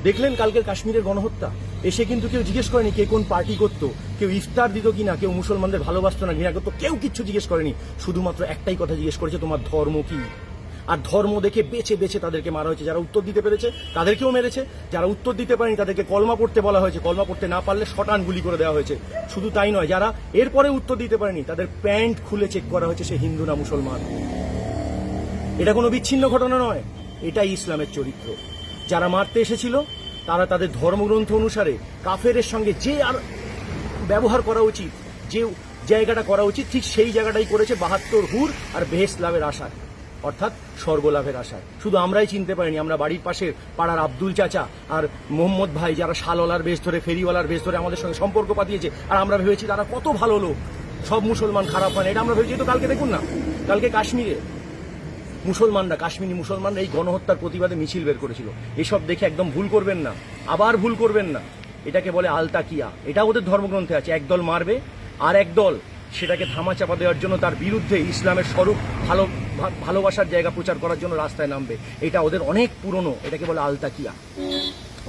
দেখলেন কালকের কাশ্মীরের গণহত্যা, এসে কিন্তু কেউ জিজ্ঞেস করেনি কে কোন পার্টি করতো, কেউ ইফতার দিত কিনা, কেউ মুসলমানদের ভালোবাসতো না ঘৃণা করতো, কেউ কিচ্ছু জিজ্ঞেস করেনি। শুধুমাত্র একটাই কথা জিজ্ঞেস করেছে, তোমার ধর্ম কি? আর ধর্ম দেখে বেছে বেছে তাদেরকে মারা হয়েছে। যারা উত্তর দিতে পেরেছে তাদেরকেও মেরেছে, যারা উত্তর দিতে পারেনি তাদেরকে কলমা পড়তে বলা হয়েছে, কলমা পড়তে না পারলে শটান গুলি করে দেওয়া হয়েছে। শুধু তাই নয়, যারা এরপরে উত্তর দিতে পারেনি তাদের প্যান্ট খুলে চেক করা হয়েছে সে হিন্দু না মুসলমান। এটা কোনো বিচ্ছিন্ন ঘটনা নয়, এটাই ইসলামের চরিত্র। যারা মারতে এসেছিল তারা তাদের ধর্মগ্রন্থ অনুসারে কাফেরের সঙ্গে যে আর ব্যবহার করা উচিত, যে জায়গাটা করা উচিত, ঠিক সেই জায়গাটাই করেছে 72 হুর আর বেহেশত লাভের আশায়, অর্থাৎ স্বর্গলাভের আশায়। শুধু আমরাই চিনতে পারিনি, আমরা বাড়ির পাশের পাড়ার আব্দুল চাচা আর মোহাম্মদ ভাই যারা শালওয়ালার বেশ ধরে, ফেরিওয়ালার বেশ ধরে আমাদের সঙ্গে সম্পর্ক পাতিয়েছে, আর আমরা ভেবেছি তারা কত ভালো লোক, সব মুসলমান খারাপ হয় না, এটা আমরা ভেবেছি। তো কালকে দেখুন না, কালকে কাশ্মীরে মুসলমানরা, কাশ্মীরি মুসলমানরা এই গণহত্যার প্রতিবাদে মিছিল বের করেছিল। এসব দেখে একদম ভুল করবেন না, আবার ভুল করবেন না। এটাকে বলে আলতাকিয়া, এটা ওদের ধর্মগ্রন্থে আছে। একদল মারবে আর একদল সেটাকে ধামাচাপা দেওয়ার জন্য, তার বিরুদ্ধে ইসলামের স্বরূপ ভালোবাসার জায়গা প্রচার করার জন্য রাস্তায় নামবে। এটা ওদের অনেক পুরনো, এটাকে বলে আলতাকিয়া।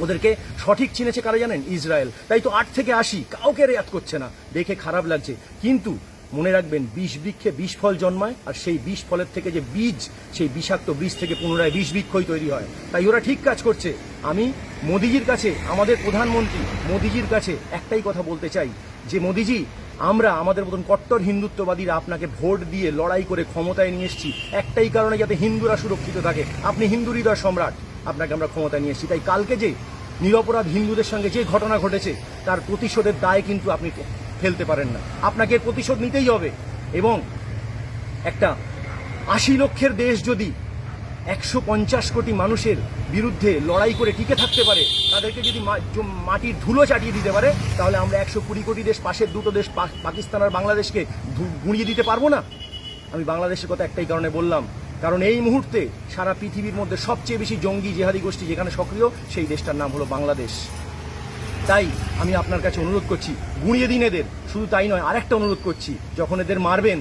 ওদেরকে সঠিক চিনেছে কারা জানেন? ইসরায়েল। তাই তো 8 থেকে 80 কাউকে রেয়াত করছে না, দেখে খারাপ লাগছে। কিন্তু মনে রাখবেন, 20 বৃক্ষে 20 ফল জন্মায়, আর সেই 20 ফলের থেকে যে বীজ, সেই বিষাক্ত বীজ থেকে পুনরায় 20 বৃক্ষই তৈরি হয়। তাই ওরা ঠিক কাজ করছে। আমি মোদিজির কাছে, আমাদের প্রধানমন্ত্রী মোদিজির কাছে একটাই কথা বলতে চাই যে মোদিজি, আমরা আমাদের মতন কট্টর হিন্দুত্ববাদীরা আপনাকে ভোট দিয়ে লড়াই করে ক্ষমতায় নিয়ে এসেছি একটাই কারণে, যাতে হিন্দুরা সুরক্ষিত থাকে। আপনি হিন্দু হৃদয় সম্রাট, আপনাকে আমরা ক্ষমতায় নিয়ে এসেছি। তাই কালকে যে নিরপরাধ হিন্দুদের সঙ্গে যে ঘটনা ঘটেছে, তার প্রতিশোধের দায় কিন্তু আপনি ফেলতে পারেন না। আপনাকে প্রতিশোধ নিতেই হবে। এবং একটা 80 লক্ষের দেশ যদি 150 কোটি মানুষের বিরুদ্ধে লড়াই করে টিকে থাকতে পারে, তাদেরকে যদি মাটির ধুলো চাটিয়ে দিতে পারে, তাহলে আমরা 120 কোটি দেশ, পাশের দুটো দেশ পাকিস্তান আর বাংলাদেশকে গুঁড়িয়ে দিতে পারবো না? আমি বাংলাদেশের কথা একটাই কারণে বললাম, কারণ এই মুহূর্তে সারা পৃথিবীর মধ্যে সবচেয়ে বেশি জঙ্গি জেহাদি গোষ্ঠী যেখানে সক্রিয়, সেই দেশটার নাম হলো বাংলাদেশ। তাই আমি আপনার কাছে অনুরোধ করছি, গুঁড়িয়ে দিন এদের। শুধু তাই নয়, আরেকটা অনুরোধ করছি, যখন এদের মারবেন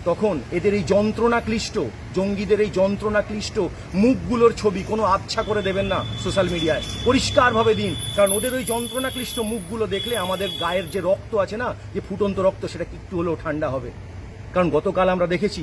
তখন এদের এই যন্ত্রণাক্লিষ্ট, জঙ্গিদের এই যন্ত্রণাক্লিষ্ট মুখগুলোর ছবি কোনো আবছা করে দেবেন না সোশ্যাল মিডিয়ায়, পরিষ্কারভাবে দিন। কারণ ওদের ওই যন্ত্রণাক্লিষ্ট মুখগুলো দেখলে আমাদের গায়ের যে রক্ত আছে না, যে ফুটন্ত রক্ত, সেটা একটু হলেও ঠান্ডা হবে। কারণ গতকাল আমরা দেখেছি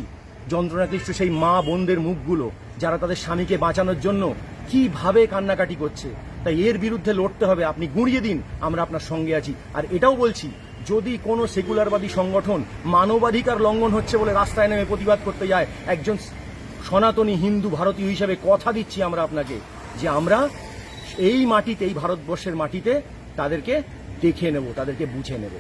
যন্ত্রণাক্লিষ্ট সেই মা বোনদের মুখগুলো, যারা তাদের স্বামীকে বাঁচানোর জন্য কিভাবে কান্নাকাটি করছে। তাই এর বিরুদ্ধে লড়তে হবে। আপনি গুঁড়িয়ে দিন, আমরা আপনার সঙ্গে আছি। আর এটাও বলছি, যদি কোনো সেকুলারবাদী সংগঠন মানবাধিকার লঙ্ঘন হচ্ছে বলে রাস্তায় নেমে প্রতিবাদ করতে যায়, একজন সনাতনী হিন্দু ভারতীয় হিসাবে কথা দিচ্ছি আমরা আপনাকে, যে আমরা এই মাটিতে, এই ভারতবর্ষের মাটিতে তাদেরকে দেখে নেব, তাদেরকে বুঝে নেব।